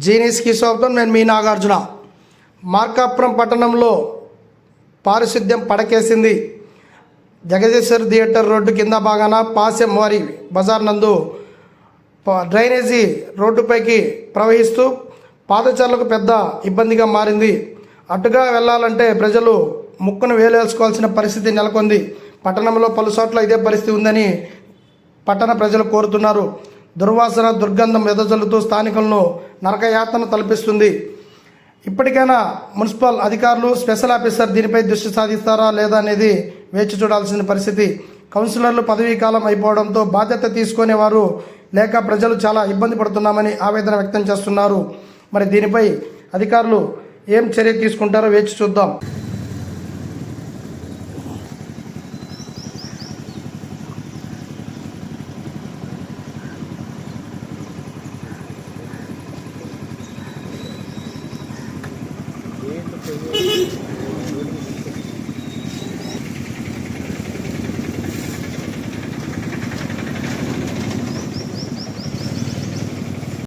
జీనిస్కి స్వాగతం. నేను మీ నాగార్జున. మార్కాపురం పట్టణంలో పారిశుద్ధ్యం పడకేసింది. జగదీశ్వర్ థియేటర్ రోడ్డు కింద భాగాన పాసెం వారి బజార్ నందు డ్రైనేజీ రోడ్డుపైకి ప్రవహిస్తూ పాదచారులకు పెద్ద ఇబ్బందిగా మారింది. అటుగా వెళ్ళాలంటే ప్రజలు ముక్కును వేలేసుకోవాల్సిన పరిస్థితి నెలకొంది. పట్టణంలో పలు చోట్ల ఇదే పరిస్థితి ఉందని పట్టణ ప్రజలు కోరుతున్నారు. దుర్వాసన దుర్గంధం వెదజల్లుతూ స్థానికులను నరకయాతన తలపిస్తుంది. ఇప్పటికైనా మున్సిపల్ అధికారులు స్పెషల్ ఆఫీసర్ దీనిపై దృష్టి సాధిస్తారా లేదా అనేది వేచి చూడాల్సిన పరిస్థితి. కౌన్సిలర్లు పదవీ కాలం అయిపోవడంతో బాధ్యత తీసుకునేవారు లేక ప్రజలు చాలా ఇబ్బంది పడుతున్నామని ఆవేదన వ్యక్తం చేస్తున్నారు. మరి దీనిపై అధికారులు ఏం చర్య తీసుకుంటారో వేచి చూద్దాం. Itu